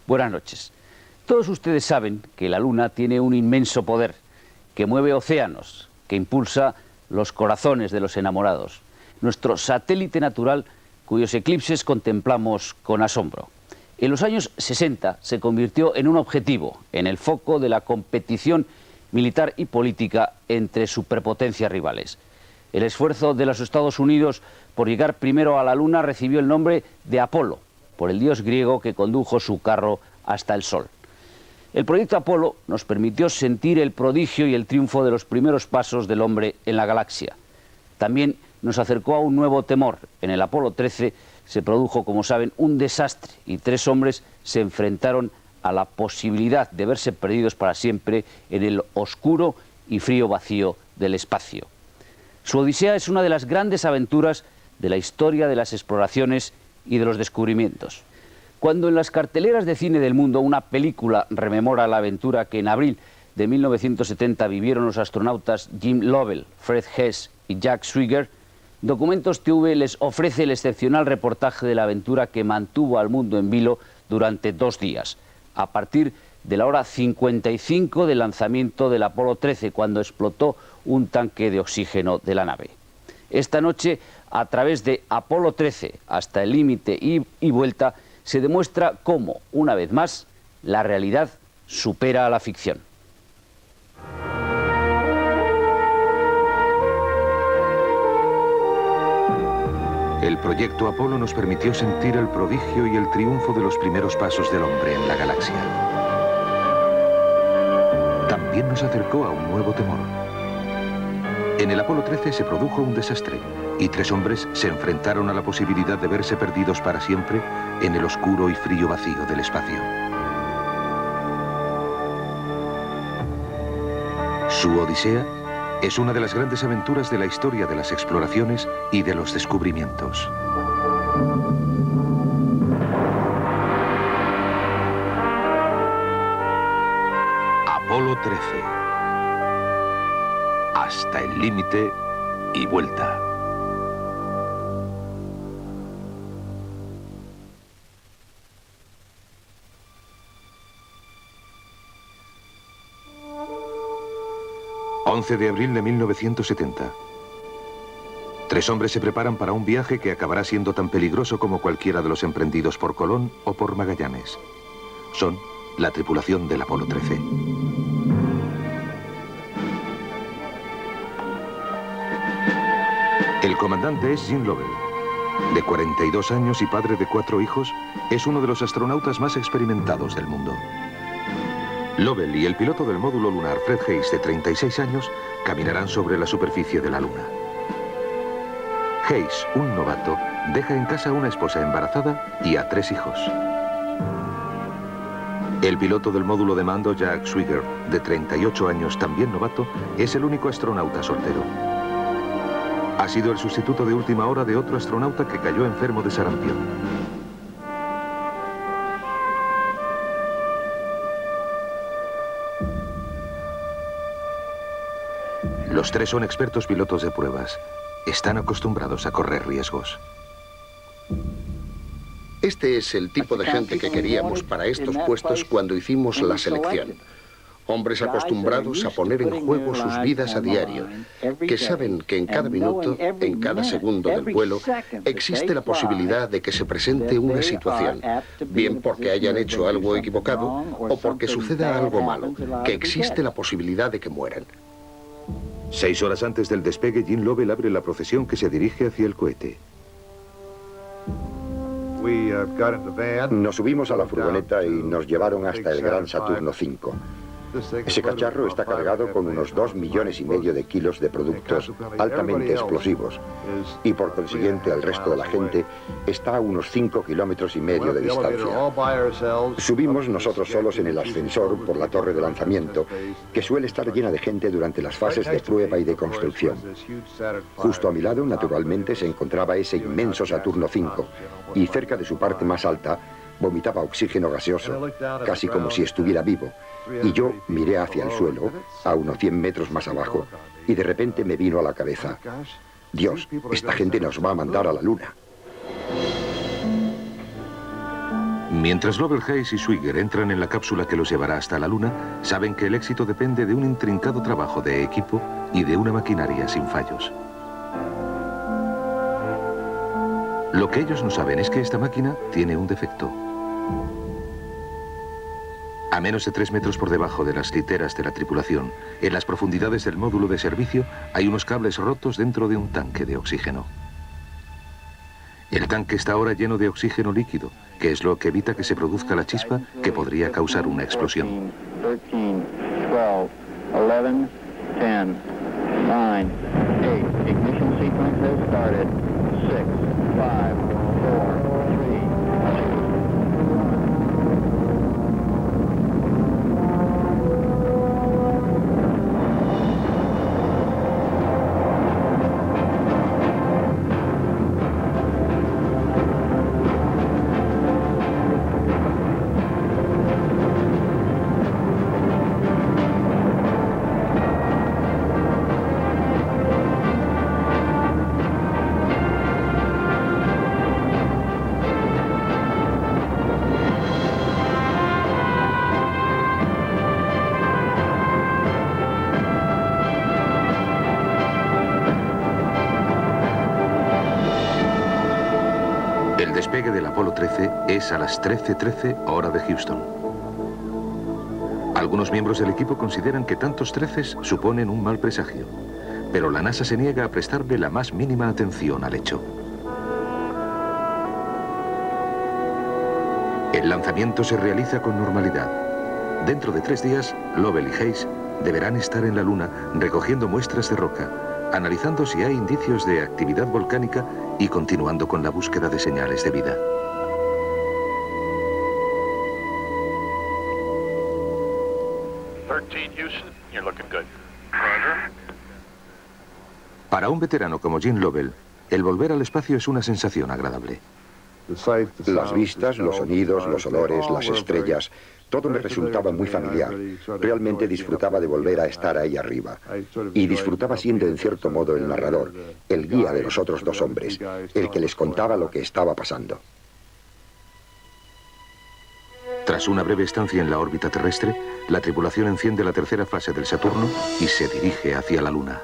Buenas noches. Todos ustedes saben que la Luna tiene un inmenso poder, que mueve océanos, que impulsa los corazones de los enamorados. Nuestro satélite natural, cuyos eclipses contemplamos con asombro. En los años 60 se convirtió en un objetivo, en el foco de la competición militar y política entre superpotencias rivales. El esfuerzo de los Estados Unidos por llegar primero a la Luna recibió el nombre de Apolo, por el dios griego que condujo su carro hasta el Sol. El proyecto Apolo nos permitió sentir el prodigio y el triunfo de los primeros pasos del hombre en la galaxia. También nos acercó a un nuevo temor. En el Apolo 13 se produjo, como saben, un desastre y 3 hombres se enfrentaron a la posibilidad de verse perdidos para siempre en el oscuro y frío vacío del espacio. Su odisea es una de las grandes aventuras de la historia de las exploraciones y de los descubrimientos. Cuando en las carteleras de cine del mundo una película rememora la aventura que en abril de 1970 vivieron los astronautas Jim Lovell, Fred Hess y Jack Swigert, Documentos TV les ofrece el excepcional reportaje de la aventura que mantuvo al mundo en vilo durante 2 días, a partir de la hora 55 del lanzamiento del Apolo 13, cuando explotó un tanque de oxígeno de la nave. Esta noche, a través de Apolo 13 hasta el límite y vuelta, se demuestra cómo, una vez más, la realidad supera a la ficción. El proyecto Apolo nos permitió sentir el prodigio y el triunfo de los primeros pasos del hombre en la galaxia. También nos acercó a un nuevo temor. En el Apolo 13 se produjo un desastre y 3 hombres se enfrentaron a la posibilidad de verse perdidos para siempre en el oscuro y frío vacío del espacio. Su odisea es una de las grandes aventuras de la historia de las exploraciones y de los descubrimientos. Apolo 13. Hasta el límite y vuelta. ...11 de abril de 1970. 3 hombres se preparan para un viaje que acabará siendo tan peligroso como cualquiera de los emprendidos por Colón o por Magallanes. Son la tripulación del Apolo 13. El comandante es Jim Lovell. De 42 años y padre de 4 hijos, es uno de los astronautas más experimentados del mundo. Lovell y el piloto del módulo lunar, Fred Hess, de 36 años, caminarán sobre la superficie de la Luna. Hess, un novato, deja en casa a una esposa embarazada y a 3 hijos. El piloto del módulo de mando, Jack Swigert, de 38 años, también novato, es el único astronauta soltero. Ha sido el sustituto de última hora de otro astronauta que cayó enfermo de sarampión. Los 3 son expertos pilotos de pruebas. Están acostumbrados a correr riesgos. Este es el tipo de gente que queríamos para estos puestos cuando hicimos la selección. Hombres acostumbrados a poner en juego sus vidas a diario, que saben que en cada minuto, en cada segundo del vuelo, existe la posibilidad de que se presente una situación, bien porque hayan hecho algo equivocado o porque suceda algo malo, que existe la posibilidad de que mueran. 6 horas antes del despegue, Jim Lovell abre la procesión que se dirige hacia el cohete. Nos subimos a la furgoneta y nos llevaron hasta el Gran Saturno V. Ese cacharro está cargado con unos 2,5 millones de kilos de productos altamente explosivos y por consiguiente el resto de la gente está a unos 5,5 kilómetros de distancia. Subimos nosotros solos en el ascensor por la torre de lanzamiento, que suele estar llena de gente durante las fases de prueba y de construcción. Justo a mi lado, naturalmente, se encontraba ese inmenso Saturno V y cerca de su parte más alta vomitaba oxígeno gaseoso, casi como si estuviera vivo, y yo miré hacia el suelo, a unos 100 metros más abajo, y de repente me vino a la cabeza: Dios, esta gente nos va a mandar a la Luna. Mientras Lovell, Hayes y Swigert entran en la cápsula que los llevará hasta la Luna, saben que el éxito depende de un intrincado trabajo de equipo y de una maquinaria sin fallos. Lo que ellos no saben es que esta máquina tiene un defecto. A menos de 3 metros por debajo de las literas de la tripulación, en las profundidades del módulo de servicio, hay unos cables rotos dentro de un tanque de oxígeno. El tanque está ahora lleno de oxígeno líquido, que es lo que evita que se produzca la chispa que podría causar una explosión. 13, 12, 11, 10, 9, 8, ignition sequence has started. 6, 5, 4, 3, 2, El despegue del Apolo 13 es a las 13:13 hora de Houston. Algunos miembros del equipo consideran que tantos 13 suponen un mal presagio, pero la NASA se niega a prestarle la más mínima atención al hecho. El lanzamiento se realiza con normalidad. Dentro de 3 días, Lovell y Hayes deberán estar en la Luna recogiendo muestras de roca, analizando si hay indicios de actividad volcánica y continuando con la búsqueda de señales de vida. Para un veterano como Gene Lovell, el volver al espacio es una sensación agradable. Las vistas, los sonidos, los olores, las estrellas, todo me resultaba muy familiar. Realmente disfrutaba de volver a estar ahí arriba. Y disfrutaba siendo en cierto modo el narrador, el guía de los otros 2 hombres, el que les contaba lo que estaba pasando. Tras una breve estancia en la órbita terrestre, la tripulación enciende la tercera fase del Saturno y se dirige hacia la Luna.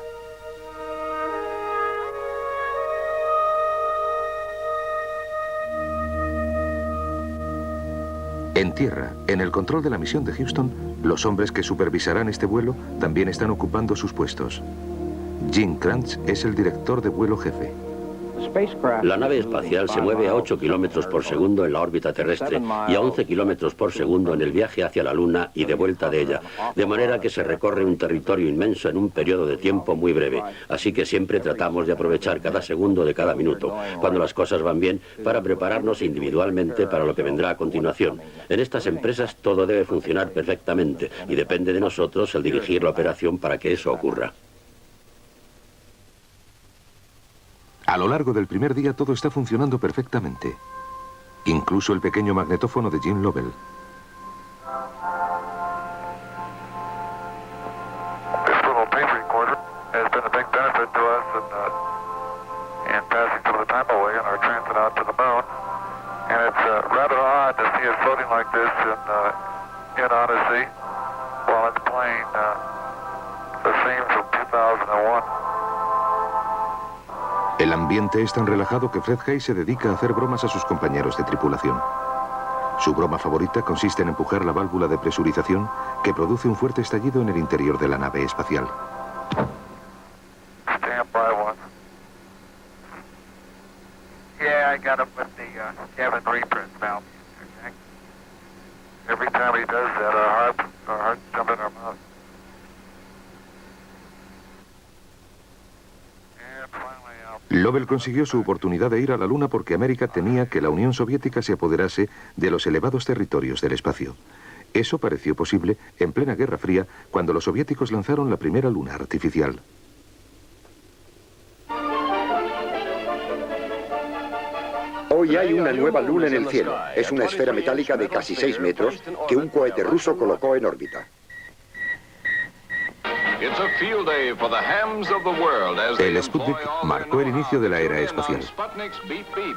En tierra, en el control de la misión de Houston, los hombres que supervisarán este vuelo también están ocupando sus puestos. Jim Kranz es el director de vuelo jefe. La nave espacial se mueve a 8 kilómetros por segundo en la órbita terrestre y a 11 kilómetros por segundo en el viaje hacia la Luna y de vuelta de ella, de manera que se recorre un territorio inmenso en un periodo de tiempo muy breve. Así que siempre tratamos de aprovechar cada segundo de cada minuto, cuando las cosas van bien, para prepararnos individualmente para lo que vendrá a continuación. En estas empresas todo debe funcionar perfectamente y depende de nosotros el dirigir la operación para que eso ocurra. A lo largo del primer día todo está funcionando perfectamente. Incluso el pequeño magnetófono de Gene Lovell. El ambiente es tan relajado que Fred Hayes se dedica a hacer bromas a sus compañeros de tripulación. Su broma favorita consiste en empujar la válvula de presurización que produce un fuerte estallido en el interior de la nave espacial. Lovell consiguió su oportunidad de ir a la Luna porque América temía que la Unión Soviética se apoderase de los elevados territorios del espacio. Eso pareció posible en plena Guerra Fría, cuando los soviéticos lanzaron la primera luna artificial. Hoy hay una nueva luna en el cielo. Es una esfera metálica de casi 6 metros que un cohete ruso colocó en órbita. El Sputnik marcó el inicio de la era espacial.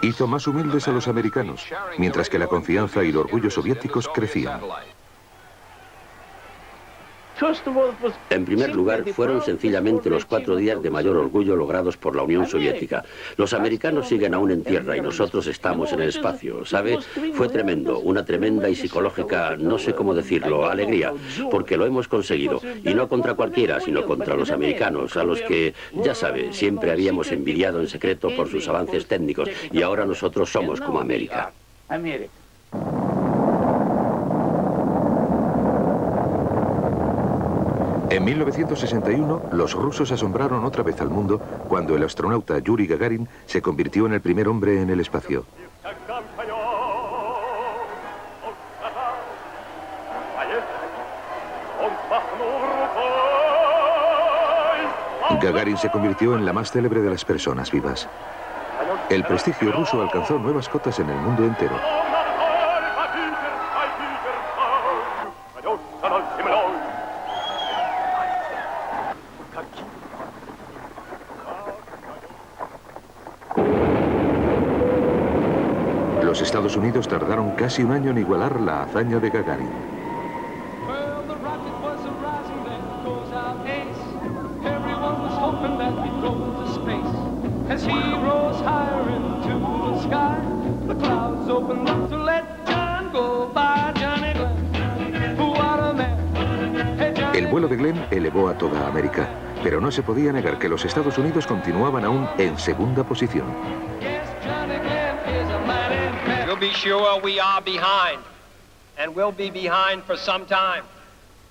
Hizo más humildes a los americanos, mientras que la confianza y el orgullo soviéticos crecían. En primer lugar, fueron sencillamente los 4 días de mayor orgullo logrados por la Unión Soviética. Los americanos siguen aún en tierra y nosotros estamos en el espacio, ¿sabe? Fue tremendo, una tremenda y psicológica, no sé cómo decirlo, alegría, porque lo hemos conseguido. Y no contra cualquiera, sino contra los americanos, a los que, ya sabe, siempre habíamos envidiado en secreto por sus avances técnicos. Y ahora nosotros somos como América. En 1961, los rusos asombraron otra vez al mundo cuando el astronauta Yuri Gagarin se convirtió en el primer hombre en el espacio. Gagarin se convirtió en la más célebre de las personas vivas. El prestigio ruso alcanzó nuevas cotas en el mundo entero. Los Estados Unidos tardaron casi un año en igualar la hazaña de Gagarin. El vuelo de Glenn elevó a toda América, pero no se podía negar que los Estados Unidos continuaban aún en segunda posición. Be sure we are behind, and will be behind for some time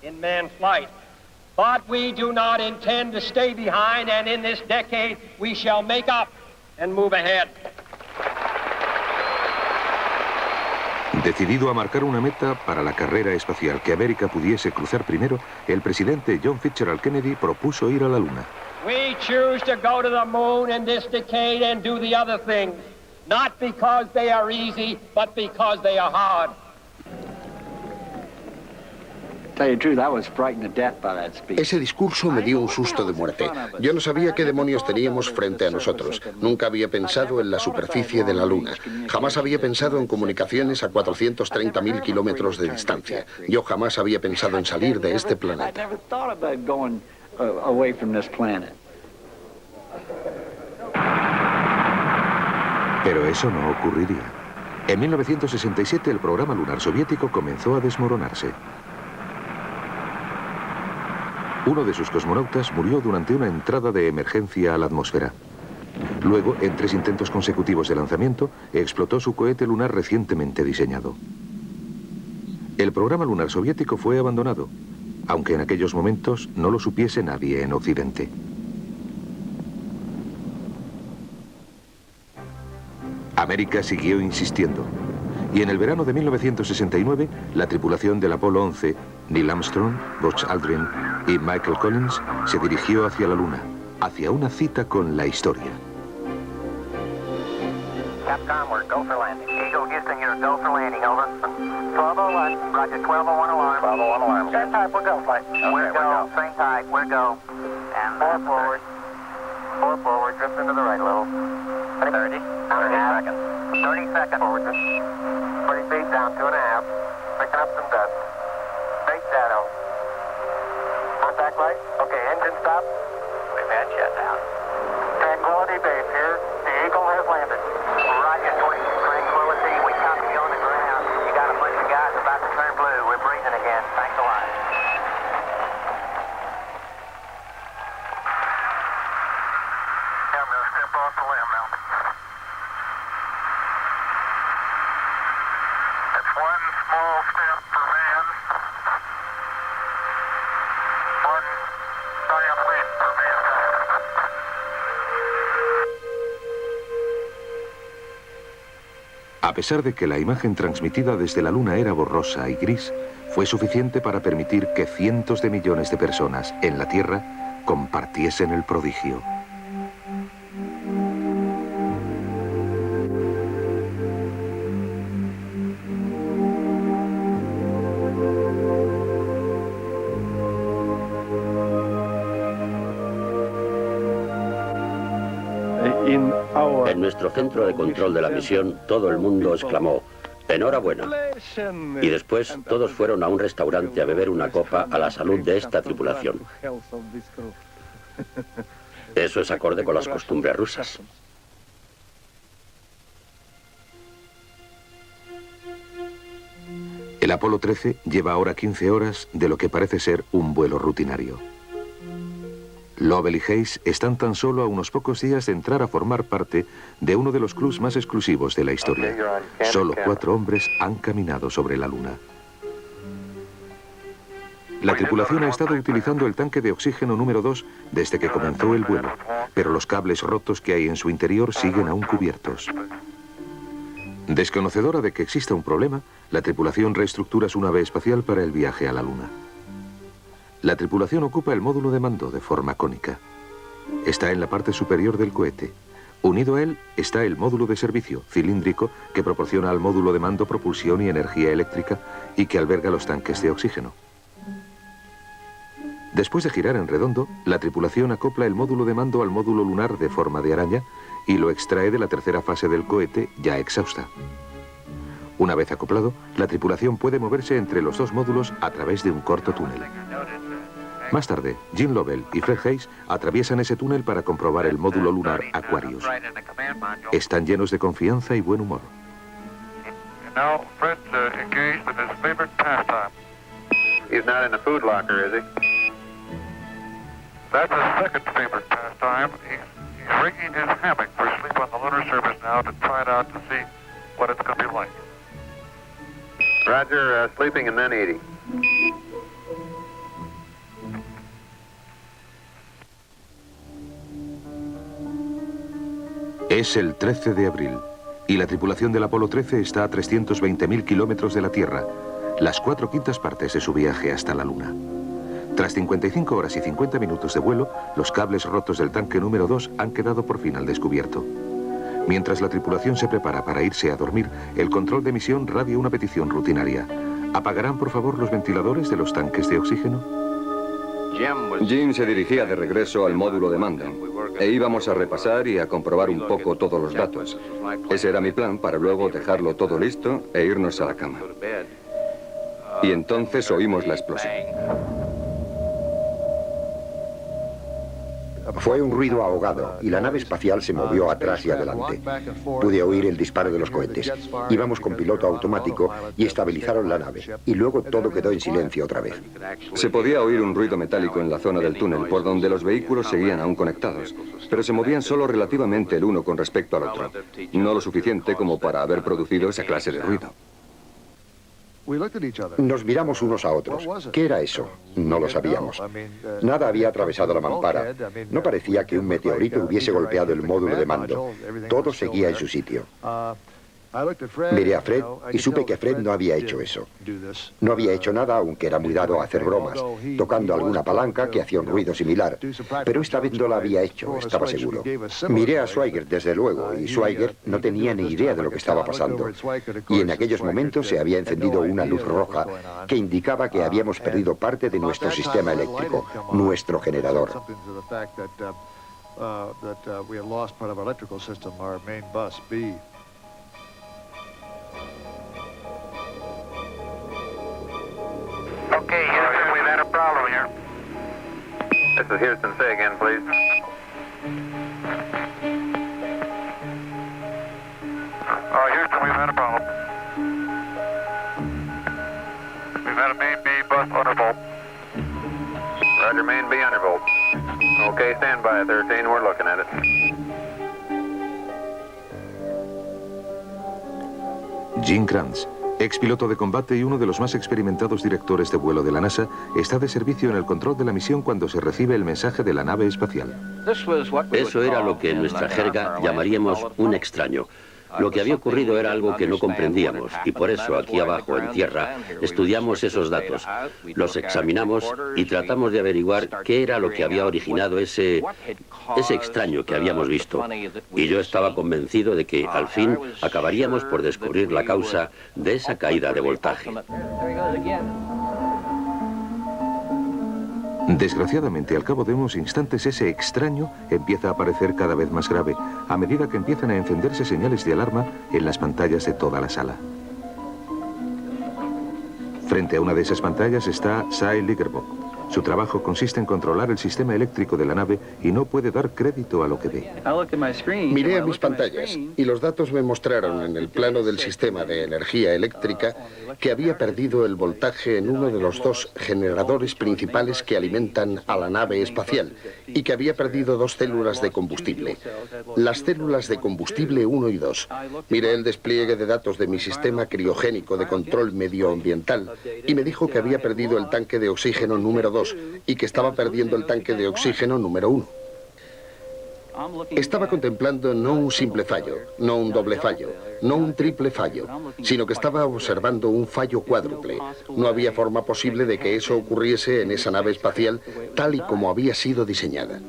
in manned flight. But we do not intend to stay behind, and in this decade we shall make up and move ahead. Decidido a marcar una meta para la carrera espacial que América pudiese cruzar primero, el presidente John Fitzgerald Kennedy propuso ir a la Luna. We choose to go to the moon in this decade and do the other things. Not because they are easy, but because they are hard. Ese discurso me dio un susto de muerte. Yo no sabía qué demonios teníamos frente a nosotros. Nunca había pensado en la superficie de la Luna. Jamás había pensado en comunicaciones a 430.000 kilómetros de distancia. Yo jamás había pensado en salir de este planeta. Pero eso no ocurriría. En 1967 el programa lunar soviético comenzó a desmoronarse. Uno de sus cosmonautas murió durante una entrada de emergencia a la atmósfera. Luego, en 3 intentos consecutivos de lanzamiento, explotó su cohete lunar recientemente diseñado. El programa lunar soviético fue abandonado, aunque en aquellos momentos no lo supiese nadie en Occidente. América siguió insistiendo, y en el verano de 1969, la tripulación del Apolo 11, Neil Armstrong, Buzz Aldrin y Michael Collins, se dirigió hacia la Luna, hacia una cita con la historia. Capcom, we're go for landing. Eagle Houston, you're go for landing, over. 1201, roger, 1201 alarm. 1201 alarm. Same type, we're go, flight. Okay, we're go. Same type, we're go. And 4 forward. 4 forward, drift into the right a little. 30 seconds. 30 seconds forward. 30 feet down, 2.5. Picking up some dust. Base shadow. Contact light. Okay, engine stop. We've had shutdown. Tranquility Base here. The Eagle has landed. Roger, Tranquility. We copy you on the ground. You got a bunch of guys about to turn blue. We're breathing again. Thanks a lot. I'm going to step off the limb now. It's one small step for man, one giant leap for mankind. A pesar de que la imagen transmitida desde la Luna era borrosa y gris, fue suficiente para permitir que cientos de millones de personas en la Tierra compartiesen el prodigio. En nuestro centro de control de la misión, todo el mundo exclamó: ¡enhorabuena! Y después todos fueron a un restaurante a beber una copa a la salud de esta tripulación. Eso es acorde con las costumbres rusas. El Apolo 13 lleva ahora 15 horas de lo que parece ser un vuelo rutinario. Lovell y Hayes están tan solo a unos pocos días de entrar a formar parte de uno de los clubs más exclusivos de la historia. Solo 4 hombres han caminado sobre la Luna. La tripulación ha estado utilizando el tanque de oxígeno número 2 desde que comenzó el vuelo, pero los cables rotos que hay en su interior siguen aún cubiertos. Desconocedora de que exista un problema, la tripulación reestructura su nave espacial para el viaje a la Luna. La tripulación ocupa el módulo de mando de forma cónica. Está en la parte superior del cohete. Unido a él está el módulo de servicio, cilíndrico, que proporciona al módulo de mando propulsión y energía eléctrica y que alberga los tanques de oxígeno. Después de girar en redondo, la tripulación acopla el módulo de mando al módulo lunar de forma de araña y lo extrae de la tercera fase del cohete, ya exhausta. Una vez acoplado, la tripulación puede moverse entre los dos módulos a través de un corto túnel. Más tarde, Jim Lovell y Fred Hayes atraviesan ese túnel para comprobar el módulo lunar Aquarius. Están llenos de confianza y buen humor. He's not in the food locker, is he? That's his second favorite pastime. He's rigging his hammock for sleep on the lunar surface now to try it out to see what it's going to be like. Roger, sleeping and then eating. Es el 13 de abril y la tripulación del Apolo 13 está a 320.000 kilómetros de la Tierra, las 4/5 partes de su viaje hasta la Luna. Tras 55 horas y 50 minutos de vuelo, los cables rotos del tanque número 2 han quedado por fin al descubierto. Mientras la tripulación se prepara para irse a dormir, el control de misión radia una petición rutinaria. ¿Apagarán, por favor, los ventiladores de los tanques de oxígeno? Jim se dirigía de regreso al módulo de mando e íbamos a repasar y a comprobar un poco todos los datos. Ese era mi plan, para luego dejarlo todo listo e irnos a la cama. Y entonces oímos la explosión. Fue un ruido ahogado y la nave espacial se movió atrás y adelante. Pude oír el disparo de los cohetes. Íbamos con piloto automático y estabilizaron la nave. Y luego todo quedó en silencio otra vez. Se podía oír un ruido metálico en la zona del túnel, por donde los vehículos seguían aún conectados. Pero se movían solo relativamente el uno con respecto al otro. No lo suficiente como para haber producido esa clase de ruido. Nos miramos unos a otros. ¿Qué era eso? No lo sabíamos. Nada había atravesado la mampara. No parecía que un meteorito hubiese golpeado el módulo de mando. Todo seguía en su sitio. Miré a Fred y supe que Fred no había hecho eso. No había hecho nada, aunque era muy dado a hacer bromas, tocando alguna palanca que hacía un ruido similar. Pero esta vez no lo había hecho, estaba seguro. Miré a Schweiger, desde luego, y Schweiger no tenía ni idea de lo que estaba pasando. Y en aquellos momentos se había encendido una luz roja que indicaba que habíamos perdido parte de nuestro sistema eléctrico, nuestro generador. Okay, Houston, we've had a problem here. This is Houston. Say again, please. Houston, we've had a problem. We've had a main B bus undervolt. Roger, main B undervolt. Okay, stand by, 13. We're looking at it. Jim Kranz, ex piloto de combate y uno de los más experimentados directores de vuelo de la NASA, está de servicio en el control de la misión cuando se recibe el mensaje de la nave espacial. Eso era lo que en nuestra jerga llamaríamos un extraño. Lo que había ocurrido era algo que no comprendíamos y por eso aquí abajo en tierra estudiamos esos datos, los examinamos y tratamos de averiguar qué era lo que había originado ese extraño que habíamos visto. Y yo estaba convencido de que al fin acabaríamos por descubrir la causa de esa caída de voltaje. Desgraciadamente, al cabo de unos instantes, ese extraño empieza a parecer cada vez más grave, a medida que empiezan a encenderse señales de alarma en las pantallas de toda la sala. Frente a una de esas pantallas está Sy Ligerbock. Su trabajo consiste en controlar el sistema eléctrico de la nave y no puede dar crédito a lo que ve. Miré a mis pantallas y los datos me mostraron en el plano del sistema de energía eléctrica que había perdido el voltaje en uno de los dos generadores principales que alimentan a la nave espacial y que había perdido 2 células de combustible. Las células de combustible 1 y 2. Miré el despliegue de datos de mi sistema criogénico de control medioambiental y me dijo que había perdido el tanque de oxígeno número 2 y que estaba perdiendo el tanque de oxígeno número 1. Estaba contemplando no un simple fallo, no un doble fallo, no un triple fallo, sino que estaba observando un fallo cuádruple. No había forma posible de que eso ocurriese en esa nave espacial tal y como había sido diseñada.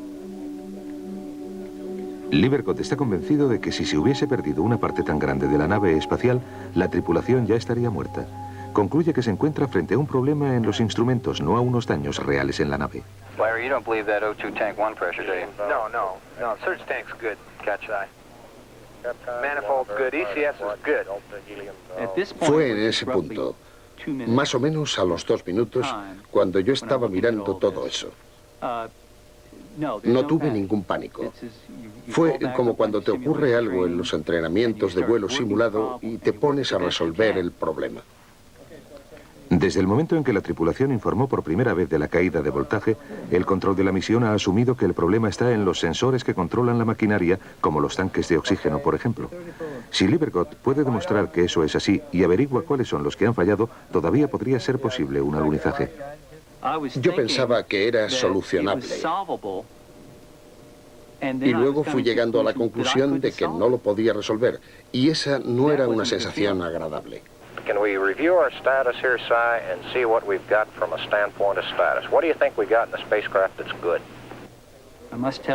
Livercott está convencido de que si se hubiese perdido una parte tan grande de la nave espacial, la tripulación ya estaría muerta. Concluye que se encuentra frente a un problema en los instrumentos, no a unos daños reales en la nave. Larry, you don't believe that O2 tank 1 pressure, do you? No. Surge tank's good. Catch eye. Manifold's good. ECS is good. Fue en ese punto, más o menos a los 2 minutos, cuando yo estaba mirando todo eso. No tuve ningún pánico. Fue como cuando te ocurre algo en los entrenamientos de vuelo simulado y te pones a resolver el problema. Desde el momento en que la tripulación informó por primera vez de la caída de voltaje, el control de la misión ha asumido que el problema está en los sensores que controlan la maquinaria, como los tanques de oxígeno, por ejemplo. Si Livercott puede demostrar que eso es así y averigua cuáles son los que han fallado, todavía podría ser posible un alunizaje. Yo pensaba que era solucionable. Y luego fui llegando a la conclusión de que no lo podía resolver, y esa no era una sensación agradable. Can we review our status here, Sy, and see what we've got from a standpoint of status? What do you think we got in the spacecraft that's good?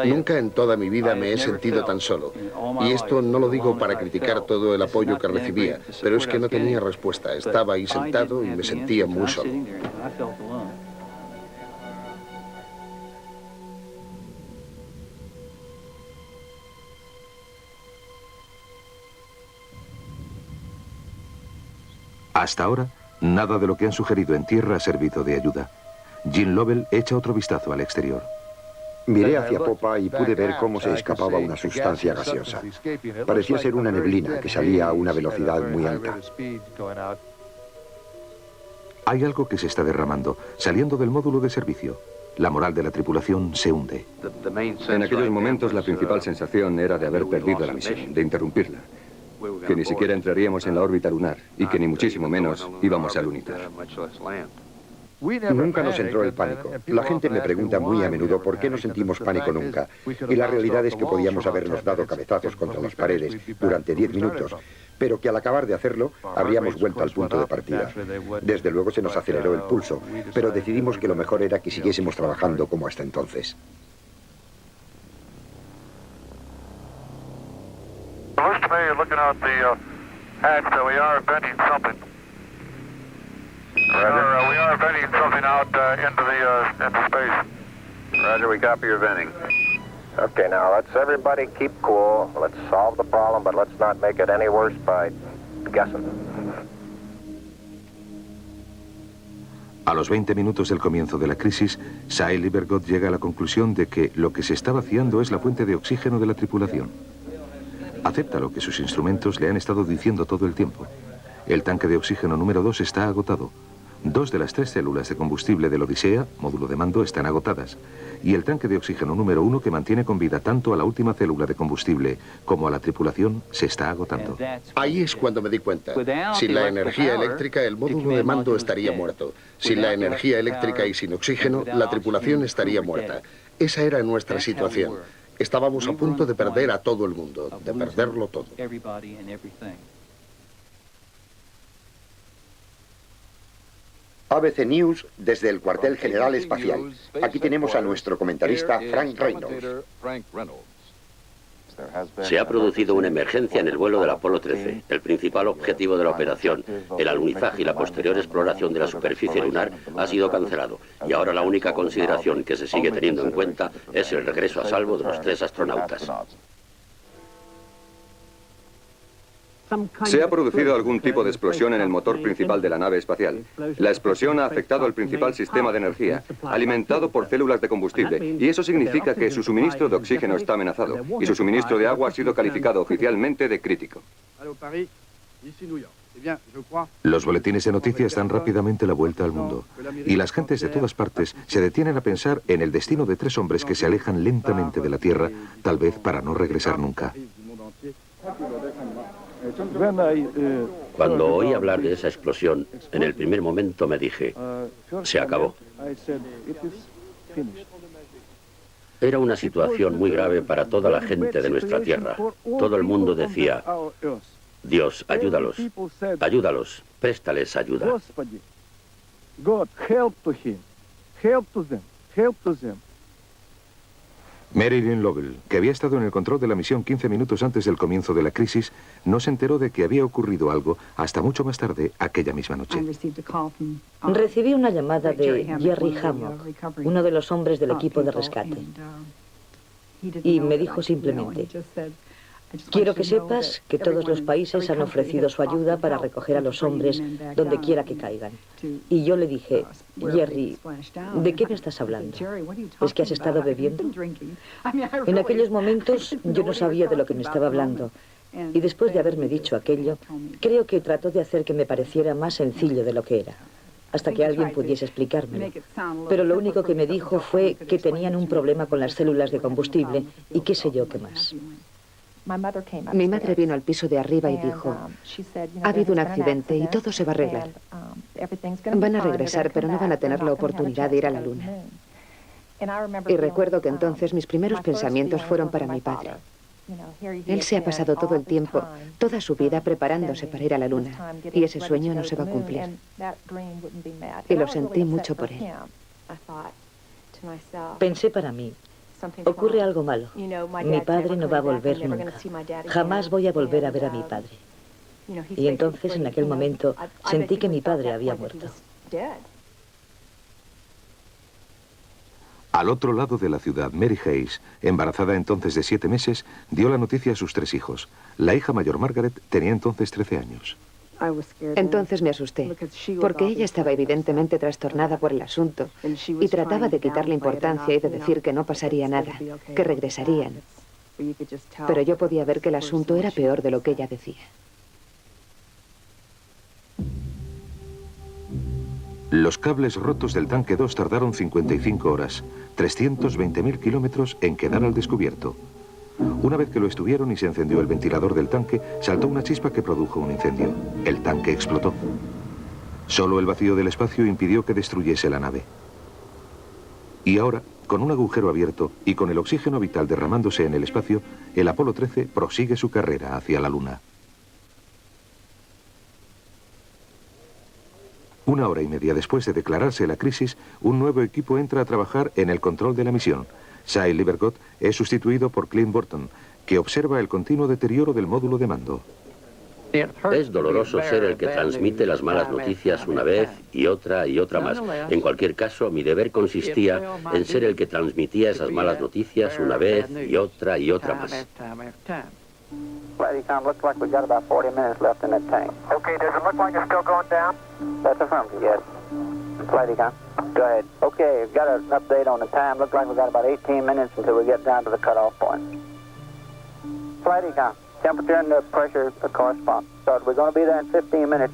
Nunca en toda mi vida me he sentido tan solo. Y esto no lo digo para criticar todo el apoyo que recibía, pero es que no tenía respuesta. Estaba ahí sentado y me sentía muy solo. Hasta ahora, nada de lo que han sugerido en tierra ha servido de ayuda. Gene Lovell echa otro vistazo al exterior. Miré hacia popa y pude ver cómo se escapaba una sustancia gaseosa. Parecía ser una neblina que salía a una velocidad muy alta. Hay algo que se está derramando, saliendo del módulo de servicio. La moral de la tripulación se hunde. En aquellos momentos la principal sensación era de haber perdido la misión, de interrumpirla. Que ni siquiera entraríamos en la órbita lunar y que ni muchísimo menos íbamos a lunitar. Nunca nos entró el pánico. La gente me pregunta muy a menudo por qué no sentimos pánico nunca. Y la realidad es que podíamos habernos dado cabezazos contra las paredes durante 10 minutos, pero que al acabar de hacerlo habríamos vuelto al punto de partida. Desde luego se nos aceleró el pulso, pero decidimos que lo mejor era que siguiésemos trabajando como hasta entonces. Looks to me you're looking out the hatch that we are venting something. Roger. We are venting something out into space. Roger, we copy your venting. Okay, now let's everybody keep cool. Let's solve the problem, but let's not make it any worse by guessing. A los 20 minutos del comienzo de la crisis, Sy Livercott llega a la conclusión de que lo que se está vaciando es la fuente de oxígeno de la tripulación. Acepta lo que sus instrumentos le han estado diciendo todo el tiempo. El tanque de oxígeno número 2 está agotado. 2 de las 3 células de combustible del Odisea, módulo de mando, están agotadas. Y el tanque de oxígeno número 1, que mantiene con vida tanto a la última célula de combustible como a la tripulación, se está agotando. Ahí es cuando me di cuenta. Sin la energía eléctrica, el módulo de mando estaría muerto. Sin la energía eléctrica y sin oxígeno, la tripulación estaría muerta. Esa era nuestra situación. Estábamos a punto de perder a todo el mundo, de perderlo todo. ABC News desde el cuartel general espacial. Aquí tenemos a nuestro comentarista Frank Reynolds. Se ha producido una emergencia en el vuelo del Apolo 13. El principal objetivo de la operación, el alunizaje y la posterior exploración de la superficie lunar, ha sido cancelado. Y ahora la única consideración que se sigue teniendo en cuenta es el regreso a salvo de los 3 astronautas. Se ha producido algún tipo de explosión en el motor principal de la nave espacial. La explosión ha afectado al principal sistema de energía, alimentado por células de combustible, y eso significa que su suministro de oxígeno está amenazado, y su suministro de agua ha sido calificado oficialmente de crítico. Los boletines de noticias dan rápidamente la vuelta al mundo, y las gentes de todas partes se detienen a pensar en el destino de 3 hombres que se alejan lentamente de la Tierra, tal vez para no regresar nunca. Cuando oí hablar de esa explosión, en el primer momento me dije, se acabó. Era una situación muy grave para toda la gente de nuestra tierra. Todo el mundo decía, Dios, ayúdalos, ayúdalos, préstales ayuda. Marilyn Lovell, que había estado en el control de la misión 15 minutos antes del comienzo de la crisis, no se enteró de que había ocurrido algo hasta mucho más tarde aquella misma noche. Recibí una llamada de Jerry Hammock, uno de los hombres del equipo de rescate, y me dijo simplemente, quiero que sepas que todos los países han ofrecido su ayuda para recoger a los hombres donde quiera que caigan. Y yo le dije, Jerry, ¿de qué me estás hablando? ¿Es que has estado bebiendo? En aquellos momentos yo no sabía de lo que me estaba hablando. Y después de haberme dicho aquello, creo que trató de hacer que me pareciera más sencillo de lo que era, hasta que alguien pudiese explicármelo. Pero lo único que me dijo fue que tenían un problema con las células de combustible y qué sé yo qué más. Mi madre vino al piso de arriba y dijo, ha habido un accidente y todo se va a arreglar. Van a regresar, pero no van a tener la oportunidad de ir a la luna. Y recuerdo que entonces mis primeros pensamientos fueron para mi padre. Él se ha pasado todo el tiempo, toda su vida preparándose para ir a la luna, y ese sueño no se va a cumplir. Y lo sentí mucho por él. Pensé para mí, ocurre algo malo. Mi padre no va a volver nunca. Jamás voy a volver a ver a mi padre. Y entonces, en aquel momento, sentí que mi padre había muerto. Al otro lado de la ciudad, Mary Hayes, embarazada entonces de 7 meses, dio la noticia a sus 3 hijos. La hija mayor, Margaret, tenía entonces 13 años. Entonces me asusté, porque ella estaba evidentemente trastornada por el asunto y trataba de quitarle importancia y de decir que no pasaría nada, que regresarían. Pero yo podía ver que el asunto era peor de lo que ella decía. Los cables rotos del tanque 2 tardaron 55 horas, 320.000 kilómetros en quedar al descubierto. Una vez que lo estuvieron y se encendió el ventilador del tanque, saltó una chispa que produjo un incendio. El tanque explotó. Solo el vacío del espacio impidió que destruyese la nave. Y ahora, con un agujero abierto y con el oxígeno vital derramándose en el espacio, el Apolo 13 prosigue su carrera hacia la Luna. 1 hora y media después de declararse la crisis, un nuevo equipo entra a trabajar en el control de la misión. Shai Livergott es sustituido por Clint Burton, que observa el continuo deterioro del módulo de mando. Es doloroso ser el que transmite las malas noticias una vez y otra más. En cualquier caso, mi deber consistía en ser el que transmitía esas malas noticias una vez y otra más. Flight econ, looks like we've got about 40 minutes left in that tank. Okay, does it look like it's still going down? That's affirmative, yes. Flight econ, go ahead. Okay, we've got an update on the time. Looks like we've got about 18 minutes until we get down to the cutoff point. Flight econ, temperature and the pressure correspond. So we're going to be there in 15 minutes.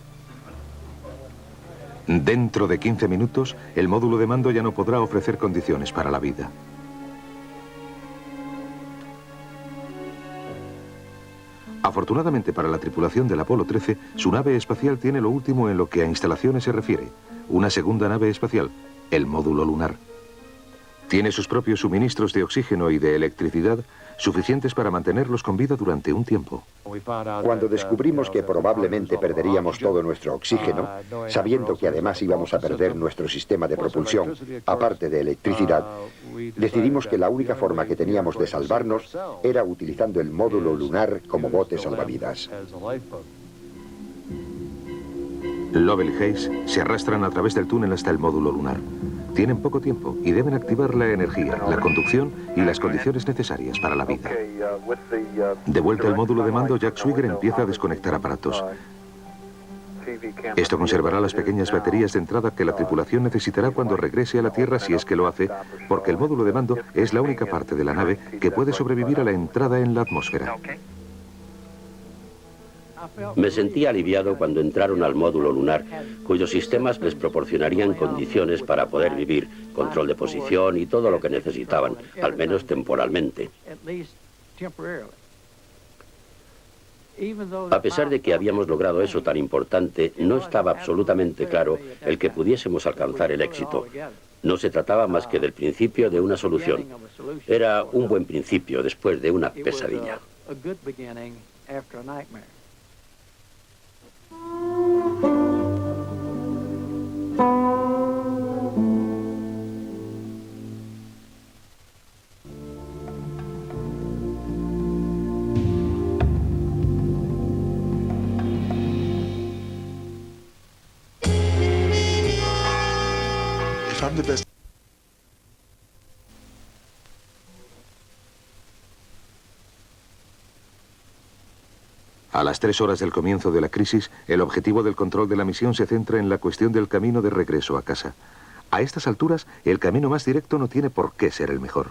Dentro de 15 minutos, el módulo de mando ya no podrá ofrecer condiciones para la vida. Afortunadamente para la tripulación del Apolo 13, su nave espacial tiene lo último en lo que a instalaciones se refiere, una segunda nave espacial, el módulo lunar. Tiene sus propios suministros de oxígeno y de electricidad suficientes para mantenerlos con vida durante un tiempo. Cuando descubrimos que probablemente perderíamos todo nuestro oxígeno, sabiendo que además íbamos a perder nuestro sistema de propulsión, aparte de electricidad, decidimos que la única forma que teníamos de salvarnos era utilizando el módulo lunar como bote salvavidas. Lovell y Hayes se arrastran a través del túnel hasta el módulo lunar. Tienen poco tiempo y deben activar la energía, la conducción y las condiciones necesarias para la vida. De vuelta al módulo de mando, Jack Swigert empieza a desconectar aparatos. Esto conservará las pequeñas baterías de entrada que la tripulación necesitará cuando regrese a la Tierra, si es que lo hace, porque el módulo de mando es la única parte de la nave que puede sobrevivir a la entrada en la atmósfera. Me sentí aliviado cuando entraron al módulo lunar, cuyos sistemas les proporcionarían condiciones para poder vivir, control de posición y todo lo que necesitaban, al menos temporalmente. A pesar de que habíamos logrado eso tan importante, no estaba absolutamente claro el que pudiésemos alcanzar el éxito. No se trataba más que del principio de una solución. Era un buen principio después de una pesadilla. A las 3 horas del comienzo de la crisis, el objetivo del control de la misión se centra en la cuestión del camino de regreso a casa. A estas alturas, el camino más directo no tiene por qué ser el mejor.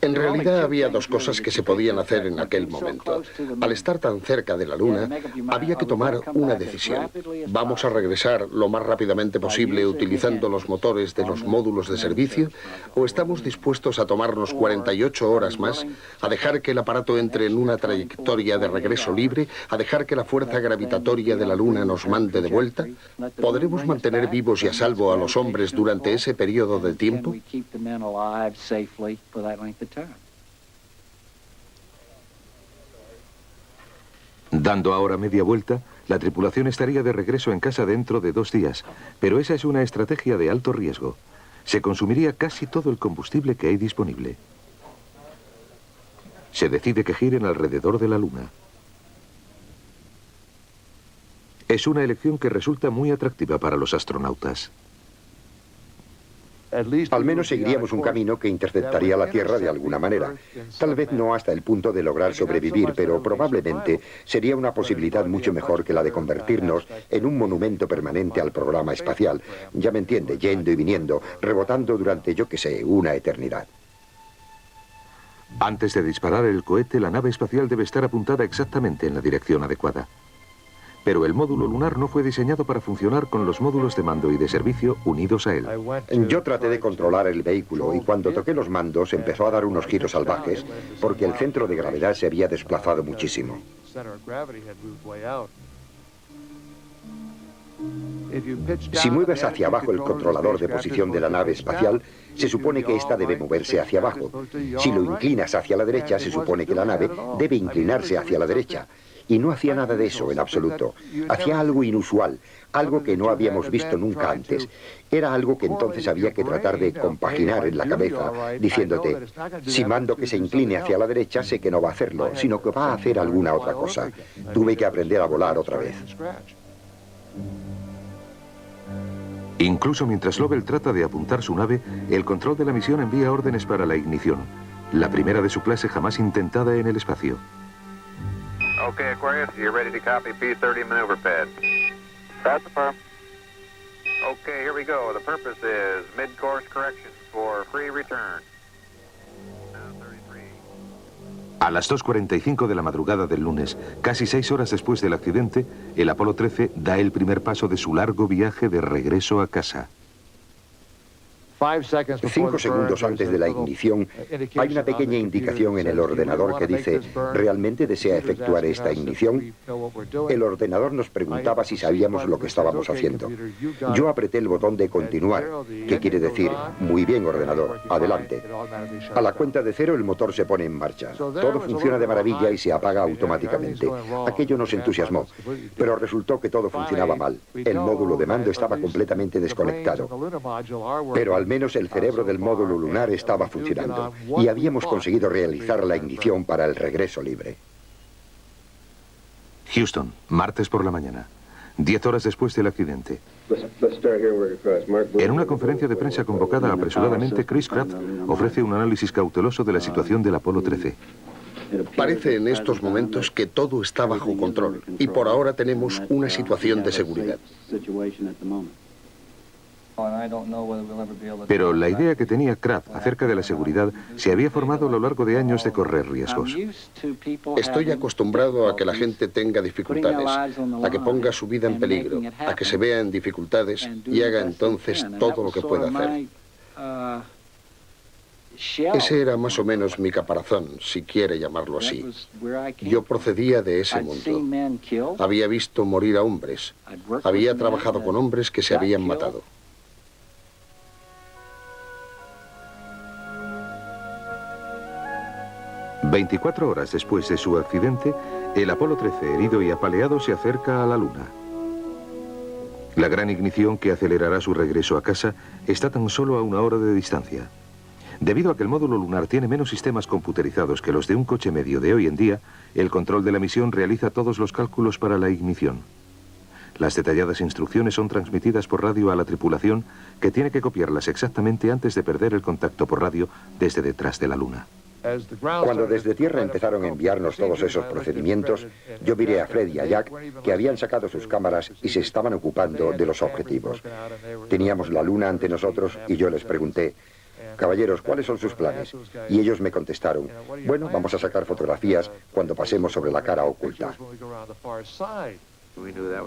En realidad había dos cosas que se podían hacer en aquel momento. Al estar tan cerca de la Luna, había que tomar una decisión. ¿Vamos a regresar lo más rápidamente posible utilizando los motores de los módulos de servicio? ¿O estamos dispuestos a tomarnos 48 horas más, a dejar que el aparato entre en una trayectoria de regreso libre, a dejar que la fuerza gravitatoria de la Luna nos mande de vuelta? ¿Podremos mantener vivos y a salvo a los hombres durante ese periodo de tiempo? Dando ahora media vuelta, la tripulación estaría de regreso en casa dentro de 2 días, pero esa es una estrategia de alto riesgo. Se consumiría casi todo el combustible que hay disponible. Se decide que giren alrededor de la Luna. Es una elección que resulta muy atractiva para los astronautas. Al menos seguiríamos un camino que interceptaría la Tierra de alguna manera. Tal vez no hasta el punto de lograr sobrevivir, pero probablemente sería una posibilidad mucho mejor que la de convertirnos en un monumento permanente al programa espacial. Ya me entiende, yendo y viniendo, rebotando durante, yo qué sé, una eternidad. Antes de disparar el cohete, la nave espacial debe estar apuntada exactamente en la dirección adecuada. Pero el módulo lunar no fue diseñado para funcionar con los módulos de mando y de servicio unidos a él. Yo traté de controlar el vehículo y cuando toqué los mandos empezó a dar unos giros salvajes porque el centro de gravedad se había desplazado muchísimo. Si mueves hacia abajo el controlador de posición de la nave espacial, se supone que ésta debe moverse hacia abajo. Si lo inclinas hacia la derecha, se supone que la nave debe inclinarse hacia la derecha. Y no hacía nada de eso en absoluto. Hacía algo inusual, algo que no habíamos visto nunca antes. Era algo que entonces había que tratar de compaginar en la cabeza, diciéndote, si mando que se incline hacia la derecha, sé que no va a hacerlo, sino que va a hacer alguna otra cosa. Tuve que aprender a volar otra vez. Incluso mientras Lovell trata de apuntar su nave, el control de la misión envía órdenes para la ignición, la primera de su clase jamás intentada en el espacio. Okay, Aquarius, you're ready to copy P-30 maneuver pad. That's affirm. Okay, here we go. The purpose is mid-course correction for free return. A las 2:45 de la madrugada del lunes, casi 6 horas después del accidente, el Apolo 13 da el primer paso de su largo viaje de regreso a casa. 5 segundos antes de la ignición, hay una pequeña indicación en el ordenador que dice, ¿realmente desea efectuar esta ignición? El ordenador nos preguntaba si sabíamos lo que estábamos haciendo. Yo apreté el botón de continuar, que quiere decir, muy bien ordenador, adelante. A la cuenta de 0 el motor se pone en marcha. Todo funciona de maravilla y se apaga automáticamente. Aquello nos entusiasmó, pero resultó que todo funcionaba mal. El módulo de mando estaba completamente desconectado. Pero al menos el cerebro del módulo lunar estaba funcionando y habíamos conseguido realizar la ignición para el regreso libre. Houston, martes por la mañana, 10 horas después del accidente. En una conferencia de prensa convocada apresuradamente, Chris Kraft ofrece un análisis cauteloso de la situación del Apolo 13. Parece en estos momentos que todo está bajo control y por ahora tenemos una situación de seguridad. Pero la idea que tenía Kraft acerca de la seguridad se había formado a lo largo de años de correr riesgos. Estoy acostumbrado a que la gente tenga dificultades, a que ponga su vida en peligro, a que se vea en dificultades y haga entonces todo lo que pueda hacer. Ese era más o menos mi caparazón, si quiere llamarlo así. Yo procedía de ese mundo. Había visto morir a hombres. Había trabajado con hombres que se habían matado. ...24 horas después de su accidente, el Apolo 13, herido y apaleado, se acerca a la Luna. La gran ignición que acelerará su regreso a casa está tan solo a 1 hora de distancia. Debido a que el módulo lunar tiene menos sistemas computerizados que los de un coche medio de hoy en día, el control de la misión realiza todos los cálculos para la ignición. Las detalladas instrucciones son transmitidas por radio a la tripulación, que tiene que copiarlas exactamente antes de perder el contacto por radio desde detrás de la Luna. Cuando desde tierra empezaron a enviarnos todos esos procedimientos, yo miré a Fred y a Jack, que habían sacado sus cámaras y se estaban ocupando de los objetivos. Teníamos la Luna ante nosotros y yo les pregunté, caballeros, ¿cuáles son sus planes? Y ellos me contestaron, bueno, vamos a sacar fotografías cuando pasemos sobre la cara oculta.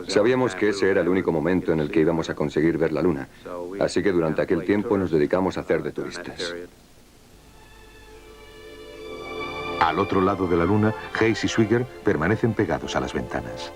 Sabíamos que ese era el único momento en el que íbamos a conseguir ver la Luna, así que durante aquel tiempo nos dedicamos a hacer de turistas. Al otro lado de la Luna, Hayes y Swigert permanecen pegados a las ventanas.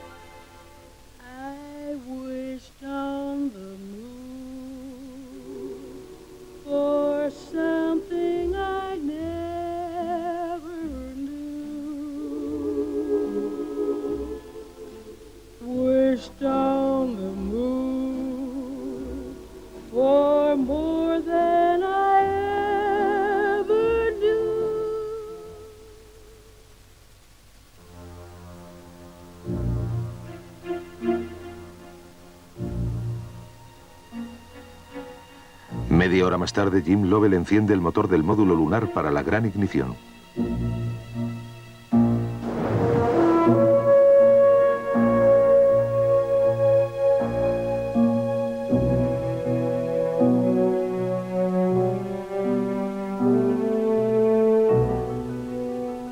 Media hora más tarde, Jim Lovell enciende el motor del módulo lunar para la gran ignición.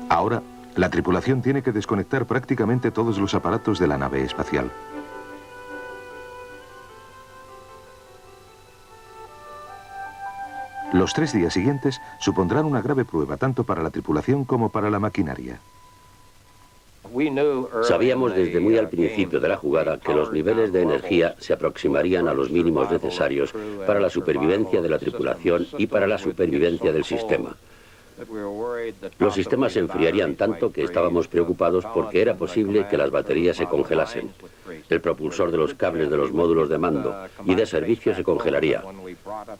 Ahora, la tripulación tiene que desconectar prácticamente todos los aparatos de la nave espacial. Los 3 días siguientes supondrán una grave prueba tanto para la tripulación como para la maquinaria. Sabíamos desde muy al principio de la jugada que los niveles de energía se aproximarían a los mínimos necesarios para la supervivencia de la tripulación y para la supervivencia del sistema. Los sistemas se enfriarían tanto que estábamos preocupados porque era posible que las baterías se congelasen. El propulsor de los cables de los módulos de mando y de servicio se congelaría.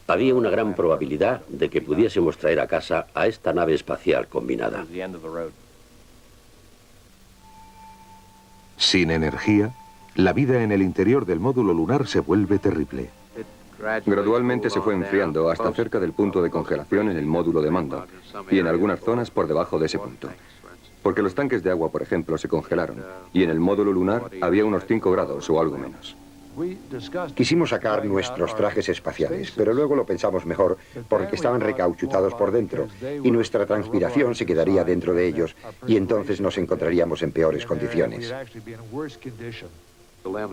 Había una gran probabilidad de que pudiésemos traer a casa a esta nave espacial combinada. Sin energía, la vida en el interior del módulo lunar se vuelve terrible. Gradualmente se fue enfriando hasta cerca del punto de congelación en el módulo de mando y en algunas zonas por debajo de ese punto. Porque los tanques de agua, por ejemplo, se congelaron y en el módulo lunar había unos 5 grados o algo menos. Quisimos sacar nuestros trajes espaciales, pero luego lo pensamos mejor porque estaban recauchutados por dentro y nuestra transpiración se quedaría dentro de ellos y entonces nos encontraríamos en peores condiciones.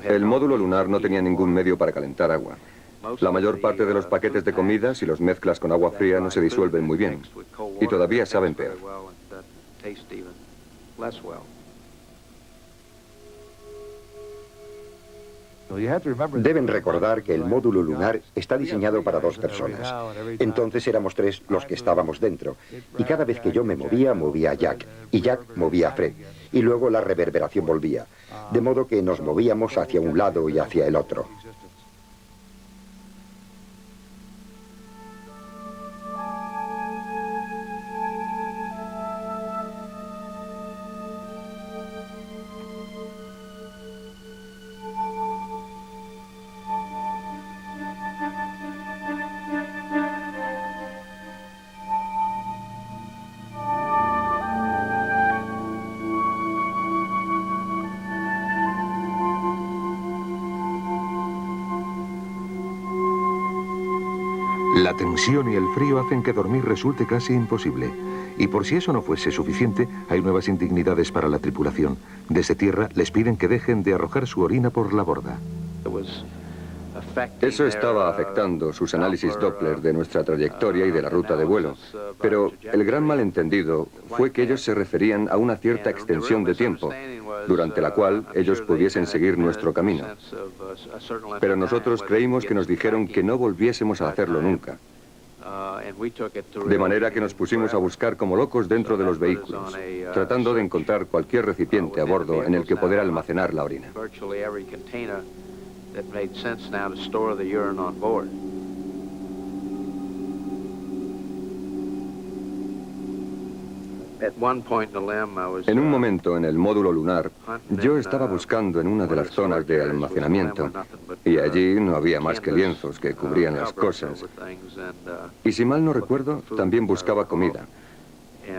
El módulo lunar no tenía ningún medio para calentar agua. La mayor parte de los paquetes de comida, si los mezclas con agua fría, no se disuelven muy bien. Y todavía saben peor. Deben recordar que el módulo lunar está diseñado para 2 personas. Entonces éramos 3 los que estábamos dentro. Y cada vez que yo me movía, movía a Jack. Y Jack movía a Fred. Y luego la reverberación volvía. De modo que nos movíamos hacia un lado y hacia el otro. La tensión y el frío hacen que dormir resulte casi imposible. Y por si eso no fuese suficiente, hay nuevas indignidades para la tripulación. Desde tierra les piden que dejen de arrojar su orina por la borda. Eso estaba afectando sus análisis Doppler de nuestra trayectoria y de la ruta de vuelo. Pero el gran malentendido fue que ellos se referían a una cierta extensión de tiempo, durante la cual ellos pudiesen seguir nuestro camino. Pero nosotros creímos que nos dijeron que no volviésemos a hacerlo nunca. De manera que nos pusimos a buscar como locos dentro de los vehículos, tratando de encontrar cualquier recipiente a bordo en el que poder almacenar la orina. En un momento en el módulo lunar, yo estaba buscando en una de las zonas de almacenamiento y allí no había más que lienzos que cubrían las cosas. Y si mal no recuerdo, también buscaba comida.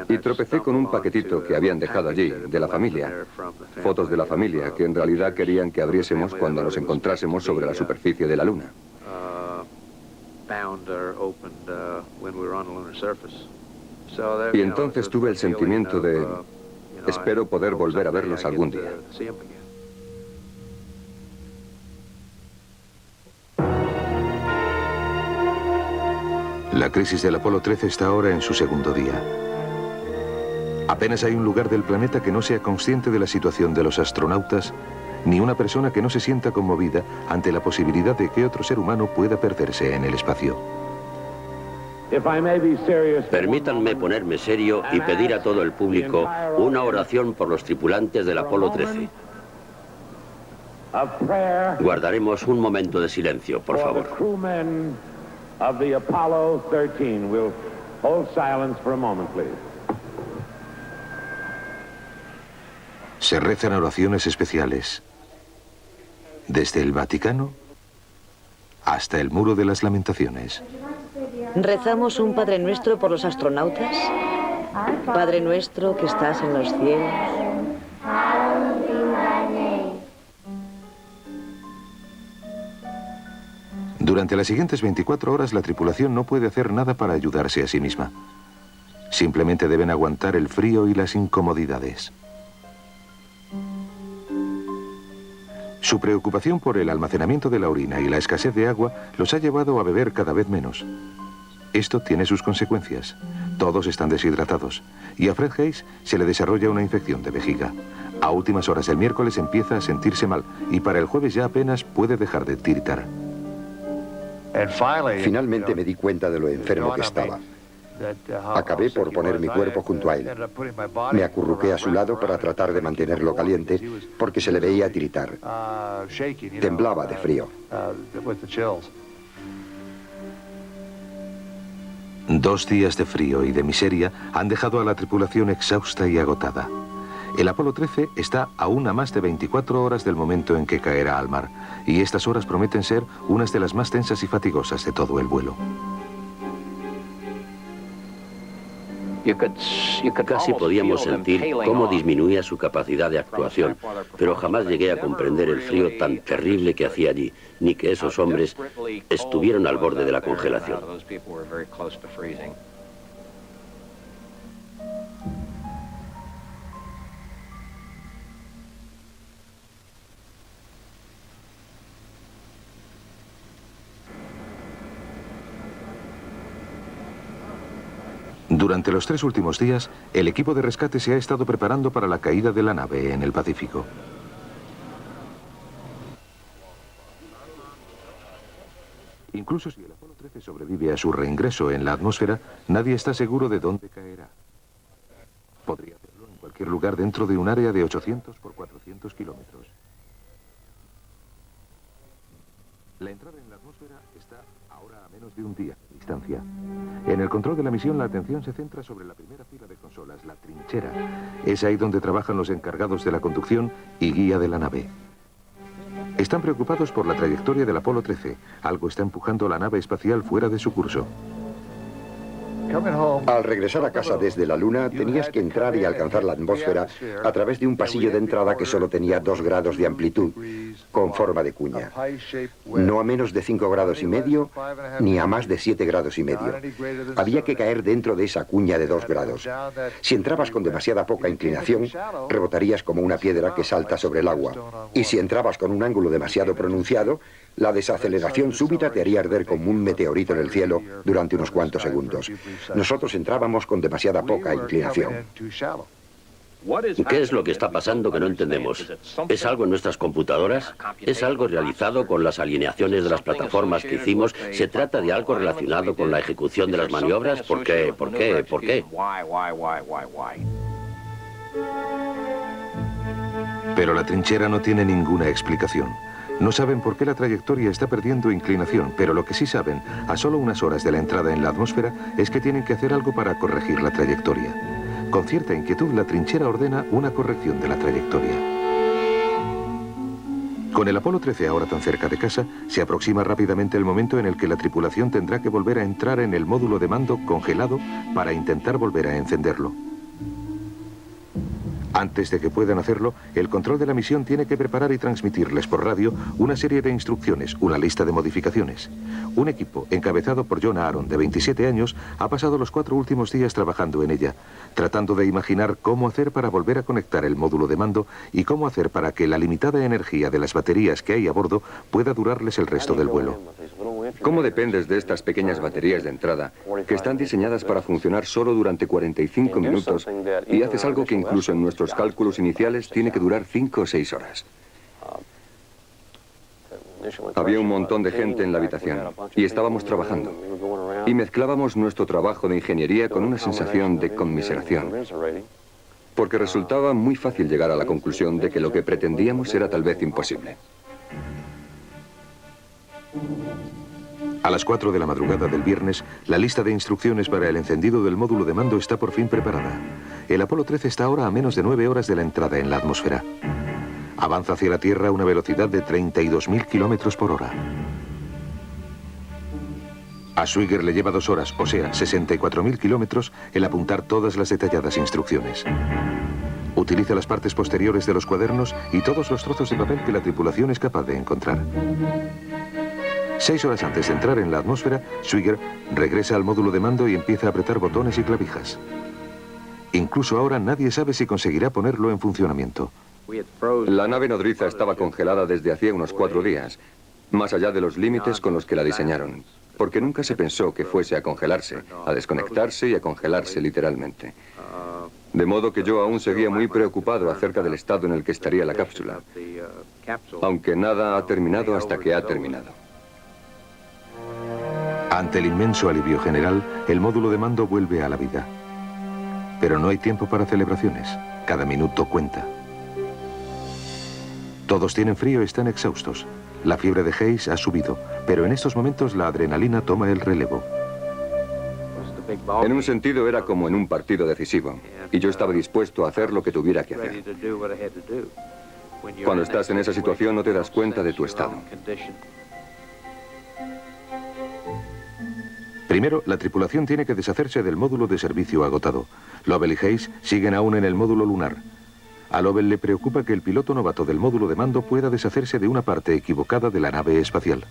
Y tropecé con un paquetito que habían dejado allí, de la familia. Fotos de la familia que en realidad querían que abriésemos cuando nos encontrásemos sobre la superficie de la Luna. Y entonces tuve el sentimiento de, espero poder volver a verlos algún día. La crisis del Apolo 13 está ahora en su segundo día. Apenas hay un lugar del planeta que no sea consciente de la situación de los astronautas, ni una persona que no se sienta conmovida ante la posibilidad de que otro ser humano pueda perderse en el espacio. Permítanme ponerme serio y pedir a todo el público una oración por los tripulantes del Apolo 13. Guardaremos un momento de silencio, por favor. Se rezan oraciones especiales, desde el Vaticano hasta el Muro de las Lamentaciones. Rezamos un Padre Nuestro por los astronautas. Padre nuestro que estás en los cielos. Durante las siguientes 24 horas la tripulación no puede hacer nada para ayudarse a sí misma. Simplemente deben aguantar el frío y las incomodidades. Su preocupación por el almacenamiento de la orina y la escasez de agua los ha llevado a beber cada vez menos. Esto tiene sus consecuencias. Todos están deshidratados y a Fred Haise se le desarrolla una infección de vejiga. A últimas horas del miércoles empieza a sentirse mal y para el jueves ya apenas puede dejar de tiritar. Finalmente me di cuenta de lo enfermo que estaba. Acabé por poner mi cuerpo junto a él. Me acurruqué a su lado para tratar de mantenerlo caliente porque se le veía tiritar. Temblaba de frío. 2 días de frío y de miseria han dejado a la tripulación exhausta y agotada. El Apolo 13 está a una más de 24 horas del momento en que caerá al mar, y estas horas prometen ser unas de las más tensas y fatigosas de todo el vuelo. Casi podíamos sentir cómo disminuía su capacidad de actuación, pero jamás llegué a comprender el frío tan terrible que hacía allí, ni que esos hombres estuvieron al borde de la congelación. Durante los 3 últimos días, el equipo de rescate se ha estado preparando para la caída de la nave en el Pacífico. Incluso si el Apolo 13 sobrevive a su reingreso en la atmósfera, nadie está seguro de dónde caerá. Podría hacerlo en cualquier lugar dentro de un área de 800 por 400 kilómetros. La entrada en la atmósfera está ahora a menos de un día de distancia. En el control de la misión, la atención se centra sobre la primera fila de consolas, la trinchera. Es ahí donde trabajan los encargados de la conducción y guía de la nave. Están preocupados por la trayectoria del Apolo 13. Algo está empujando la nave espacial fuera de su curso. Al regresar a casa desde la Luna, tenías que entrar y alcanzar la atmósfera a través de un pasillo de entrada que solo tenía 2 grados de amplitud, con forma de cuña. No a menos de 5 grados y medio, ni a más de 7 grados y medio. Había que caer dentro de esa cuña de 2 grados. Si entrabas con demasiada poca inclinación, rebotarías como una piedra que salta sobre el agua. Y si entrabas con un ángulo demasiado pronunciado, la desaceleración súbita te haría arder como un meteorito en el cielo durante unos cuantos segundos. Nosotros entrábamos con demasiada poca inclinación. ¿Qué es lo que está pasando que no entendemos? ¿Es algo en nuestras computadoras? ¿Es algo realizado con las alineaciones de las plataformas que hicimos? ¿Se trata de algo relacionado con la ejecución de las maniobras? ¿Por qué? ¿Por qué? ¿Por qué? Pero la trinchera no tiene ninguna explicación. No saben por qué la trayectoria está perdiendo inclinación, pero lo que sí saben, a solo unas horas de la entrada en la atmósfera, es que tienen que hacer algo para corregir la trayectoria. Con cierta inquietud, la trinchera ordena una corrección de la trayectoria. Con el Apolo 13 ahora tan cerca de casa, se aproxima rápidamente el momento en el que la tripulación tendrá que volver a entrar en el módulo de mando congelado para intentar volver a encenderlo. Antes de que puedan hacerlo, el control de la misión tiene que preparar y transmitirles por radio una serie de instrucciones, una lista de modificaciones. Un equipo, encabezado por John Aaron, de 27 años, ha pasado los 4 últimos días trabajando en ella, tratando de imaginar cómo hacer para volver a conectar el módulo de mando y cómo hacer para que la limitada energía de las baterías que hay a bordo pueda durarles el resto del vuelo. ¿Cómo dependes de estas pequeñas baterías de entrada que están diseñadas para funcionar solo durante 45 minutos y haces algo que incluso en nuestros cálculos iniciales tiene que durar 5 o 6 horas? Había un montón de gente en la habitación y estábamos trabajando y mezclábamos nuestro trabajo de ingeniería con una sensación de conmiseración, porque resultaba muy fácil llegar a la conclusión de que lo que pretendíamos era tal vez imposible. A las 4 de la madrugada del viernes, la lista de instrucciones para el encendido del módulo de mando está por fin preparada. El Apolo 13 está ahora a menos de 9 horas de la entrada en la atmósfera. Avanza hacia la Tierra a una velocidad de 32.000 kilómetros por hora. A Swigert le lleva 2 horas, o sea, 64.000 kilómetros, el apuntar todas las detalladas instrucciones. Utiliza las partes posteriores de los cuadernos y todos los trozos de papel que la tripulación es capaz de encontrar. 6 horas antes de entrar en la atmósfera, Swigert regresa al módulo de mando y empieza a apretar botones y clavijas. Incluso ahora nadie sabe si conseguirá ponerlo en funcionamiento. La nave nodriza estaba congelada desde hacía unos 4 días, más allá de los límites con los que la diseñaron, porque nunca se pensó que fuese a congelarse, a desconectarse y a congelarse literalmente. De modo que yo aún seguía muy preocupado acerca del estado en el que estaría la cápsula, aunque nada ha terminado hasta que ha terminado. Ante el inmenso alivio general, el módulo de mando vuelve a la vida. Pero no hay tiempo para celebraciones. Cada minuto cuenta. Todos tienen frío y están exhaustos. La fiebre de Hayes ha subido, pero en estos momentos la adrenalina toma el relevo. En un sentido era como en un partido decisivo, y yo estaba dispuesto a hacer lo que tuviera que hacer. Cuando estás en esa situación no te das cuenta de tu estado. Primero, la tripulación tiene que deshacerse del módulo de servicio agotado. Lovell y Hayes siguen aún en el módulo lunar. A Lovell le preocupa que el piloto novato del módulo de mando pueda deshacerse de una parte equivocada de la nave espacial.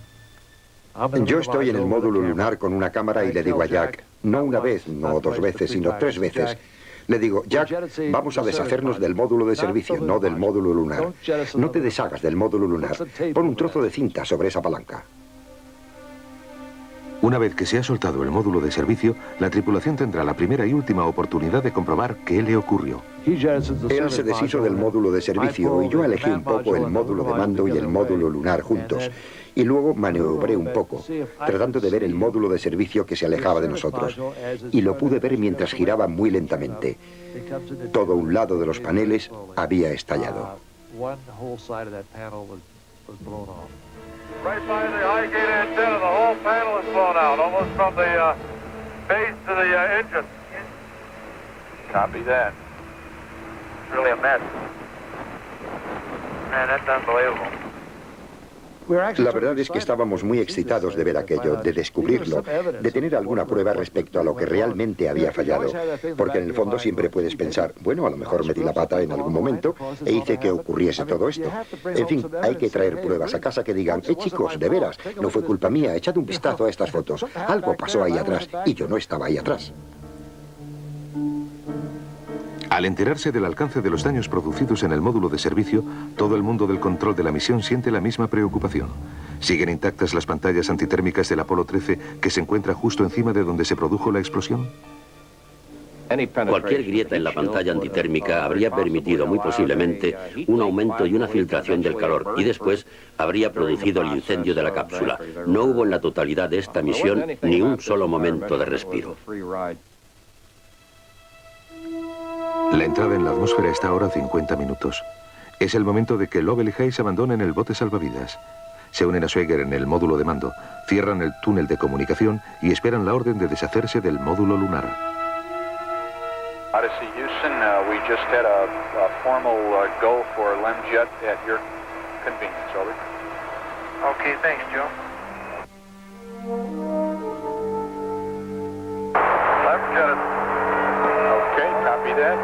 Yo estoy en el módulo lunar con una cámara y le digo a Jack, no una vez, no 2 veces, sino 3 veces. Le digo, Jack, vamos a deshacernos del módulo de servicio, no del módulo lunar. No te deshagas del módulo lunar. Pon un trozo de cinta sobre esa palanca. Una vez que se ha soltado el módulo de servicio, la tripulación tendrá la primera y última oportunidad de comprobar qué le ocurrió. Él se deshizo del módulo de servicio y yo elegí un poco el módulo de mando y el módulo lunar juntos. Y luego maniobré un poco, tratando de ver el módulo de servicio que se alejaba de nosotros. Y lo pude ver mientras giraba muy lentamente. Todo un lado de los paneles había estallado. Right by the high gate antenna, the whole panel is blown out, almost from the base to the engine. Copy that. It's really a mess. Man, that's unbelievable. La verdad es que estábamos muy excitados de ver aquello, de descubrirlo, de tener alguna prueba respecto a lo que realmente había fallado. Porque en el fondo siempre puedes pensar, bueno, a lo mejor metí la pata en algún momento e hice que ocurriese todo esto. En fin, hay que traer pruebas a casa que digan, chicos, de veras, no fue culpa mía, echad un vistazo a estas fotos. Algo pasó ahí atrás y yo no estaba ahí atrás. Al enterarse del alcance de los daños producidos en el módulo de servicio, todo el mundo del control de la misión siente la misma preocupación. ¿Siguen intactas las pantallas antitérmicas del Apolo 13 que se encuentra justo encima de donde se produjo la explosión? Cualquier grieta en la pantalla antitérmica habría permitido muy posiblemente un aumento y una filtración del calor y después habría producido el incendio de la cápsula. No hubo en la totalidad de esta misión ni un solo momento de respiro. La entrada en la atmósfera está ahora a 50 minutos. Es el momento de que Lovell y Hayes abandonen el bote salvavidas. Se unen a Schweiger en el módulo de mando, cierran el túnel de comunicación y esperan la orden de deshacerse del módulo lunar. Odyssey Houston, we just had a formal go for LEMjet at your convenience, over. Okay, thanks, Joe. LEMjet. Okay, copy that.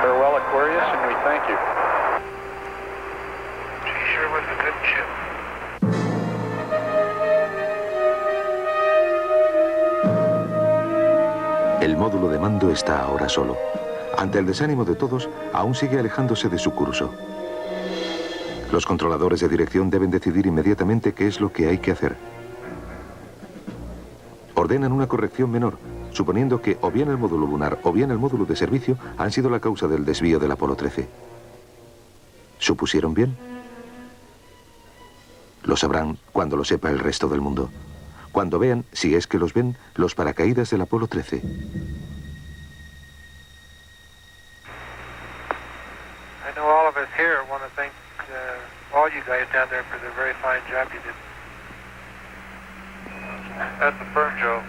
Farewell, Aquarius, and we thank you. She sure was a good ship. El módulo de mando está ahora solo. Ante el desánimo de todos, aún sigue alejándose de su curso. Los controladores de dirección deben decidir inmediatamente qué es lo que hay que hacer. Ordenan una corrección menor, suponiendo que o bien el módulo lunar o bien el módulo de servicio han sido la causa del desvío del Apolo 13. ¿Supusieron bien? Lo sabrán cuando lo sepa el resto del mundo. Cuando vean, si es que los ven, los paracaídas del Apolo 13. I know all of us here want to thank all you guys down there for the very fine job you did. That's the firm, Joe.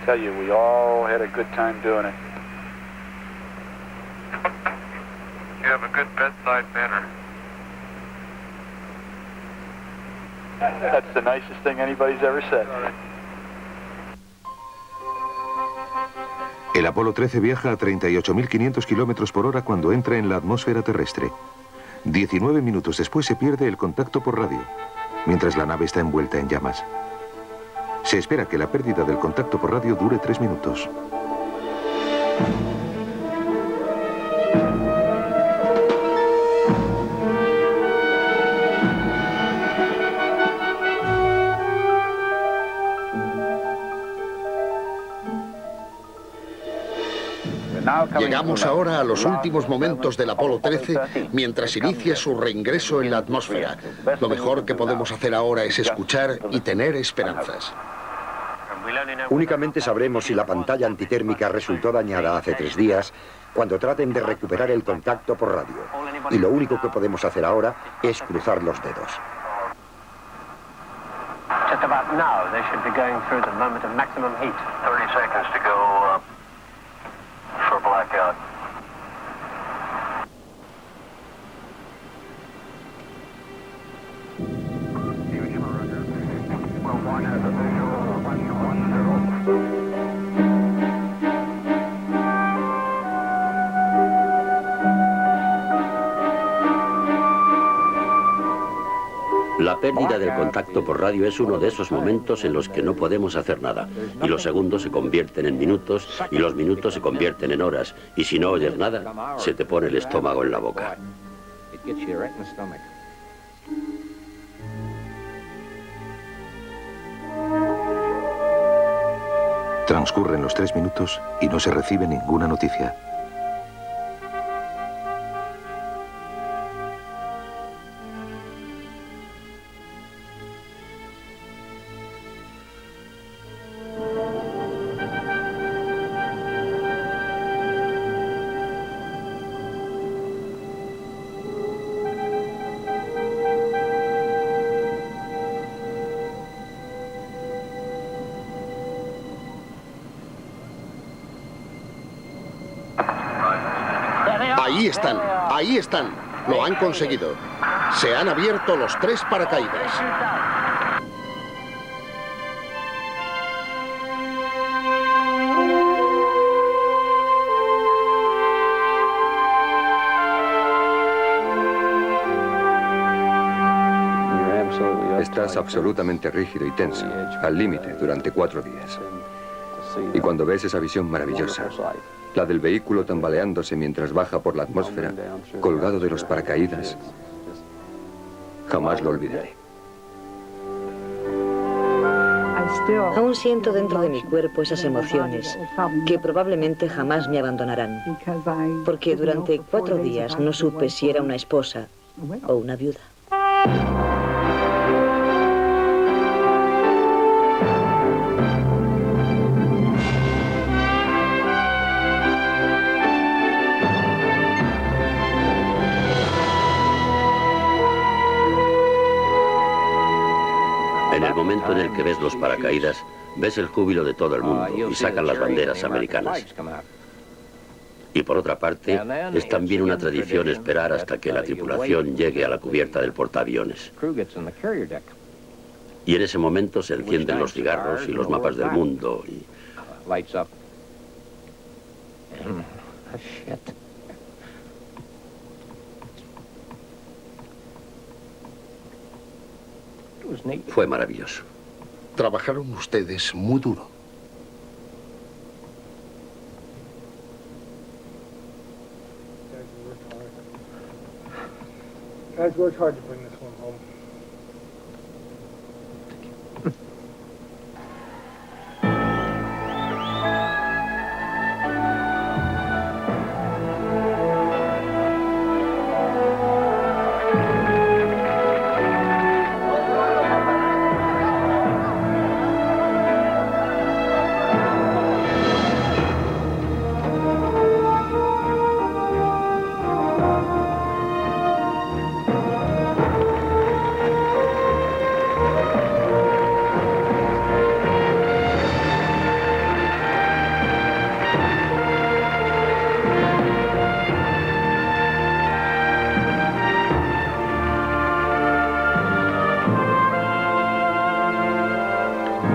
I tell you, we all had a good time doing it. You have a good bedside manner. That's the nicest thing anybody's ever said. El Apolo 13 viaja a 38.500 kilómetros por hora cuando entra en la atmósfera terrestre. 19 minutos después se pierde el contacto por radio, mientras la nave está envuelta en llamas. Se espera que la pérdida del contacto por radio dure 3 minutos. Llegamos ahora a los últimos momentos del Apolo 13 mientras inicia su reingreso en la atmósfera. Lo mejor que podemos hacer ahora es escuchar y tener esperanzas. Únicamente sabremos si la pantalla antitérmica resultó dañada hace 3 días cuando traten de recuperar el contacto por radio. Y lo único que podemos hacer ahora es cruzar los dedos. Just about now, they should be going through the moment of maximum heat. 30 seconds to go for blackout. La pérdida del contacto por radio es uno de esos momentos en los que no podemos hacer nada. Y los segundos se convierten en minutos, y los minutos se convierten en horas. Y si no oyes nada, se te pone el estómago en la boca. Transcurren los 3 minutos y no se recibe ninguna noticia. Ahí están. Lo han conseguido. Se han abierto los 3 paracaídas. Estás absolutamente rígido y tenso, al límite, durante 4 días. Y cuando ves esa visión maravillosa, la del vehículo tambaleándose mientras baja por la atmósfera, colgado de los paracaídas, jamás lo olvidaré. Aún siento dentro de mi cuerpo esas emociones que probablemente jamás me abandonarán, porque durante 4 días no supe si era una esposa o una viuda. En el momento en el que ves los paracaídas, ves el júbilo de todo el mundo y sacan las banderas americanas. Y por otra parte, es también una tradición esperar hasta que la tripulación llegue a la cubierta del portaaviones. Y en ese momento se encienden los cigarros y los mapas del mundo y... Fue maravilloso. Trabajaron ustedes muy duro. Guys worked hard to bring this one home.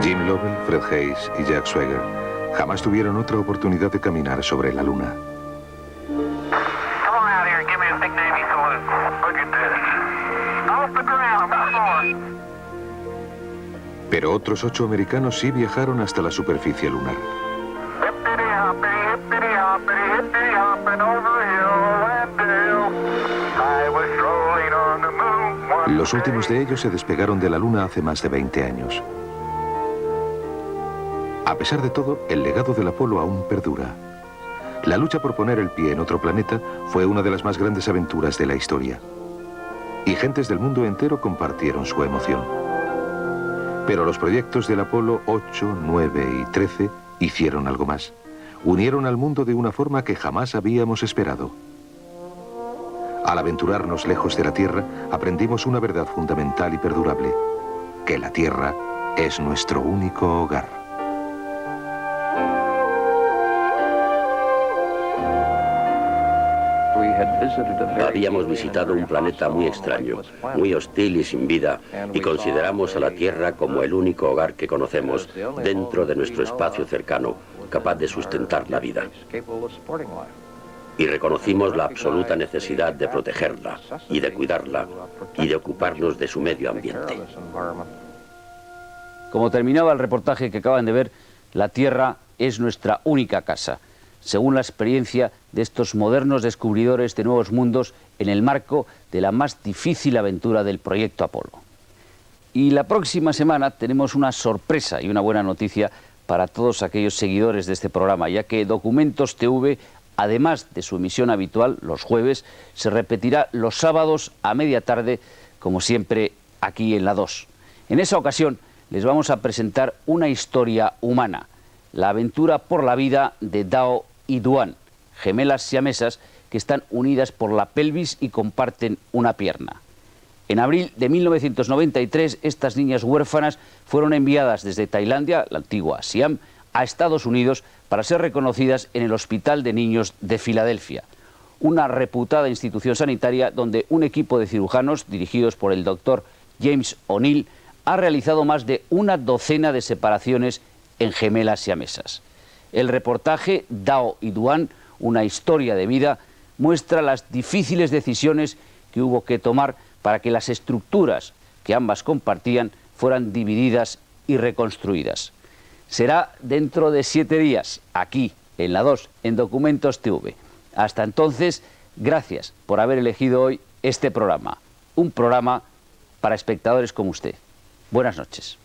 Jim Lovell, Fred Haise y Jack Swigert jamás tuvieron otra oportunidad de caminar sobre la Luna. Pero otros 8 americanos sí viajaron hasta la superficie lunar. Los últimos de ellos se despegaron de la Luna hace más de 20 años. A pesar de todo, el legado del Apolo aún perdura. La lucha por poner el pie en otro planeta fue una de las más grandes aventuras de la historia. Y gentes del mundo entero compartieron su emoción. Pero los proyectos del Apolo 8, 9 y 13 hicieron algo más. Unieron al mundo de una forma que jamás habíamos esperado. Al aventurarnos lejos de la Tierra, aprendimos una verdad fundamental y perdurable: que la Tierra es nuestro único hogar. Habíamos visitado un planeta muy extraño, muy hostil y sin vida, y consideramos a la Tierra como el único hogar que conocemos dentro de nuestro espacio cercano, capaz de sustentar la vida. Y reconocimos la absoluta necesidad de protegerla y de cuidarla y de ocuparnos de su medio ambiente. Como terminaba el reportaje que acaban de ver, la Tierra es nuestra única casa. según la experiencia de estos modernos descubridores de nuevos mundos en el marco de la más difícil aventura del proyecto Apolo. Y la próxima semana tenemos una sorpresa y una buena noticia para todos aquellos seguidores de este programa, ya que Documentos TV, además de su emisión habitual los jueves, se repetirá los sábados a media tarde, como siempre, aquí en la 2. En esa ocasión les vamos a presentar una historia humana, la aventura por la vida de Dao y Duan, gemelas siamesas que están unidas por la pelvis y comparten una pierna. En abril de 1993, estas niñas huérfanas fueron enviadas desde Tailandia, la antigua Siam, a Estados Unidos para ser reconocidas en el Hospital de Niños de Filadelfia, una reputada institución sanitaria donde un equipo de cirujanos dirigidos por el doctor James O'Neill ha realizado más de una docena de separaciones en gemelas siamesas. El reportaje Dao y Duan, una historia de vida, muestra las difíciles decisiones que hubo que tomar para que las estructuras que ambas compartían fueran divididas y reconstruidas. Será dentro de 7 días, aquí, en la 2, en Documentos TV. Hasta entonces, gracias por haber elegido hoy este programa. Un programa para espectadores como usted. Buenas noches.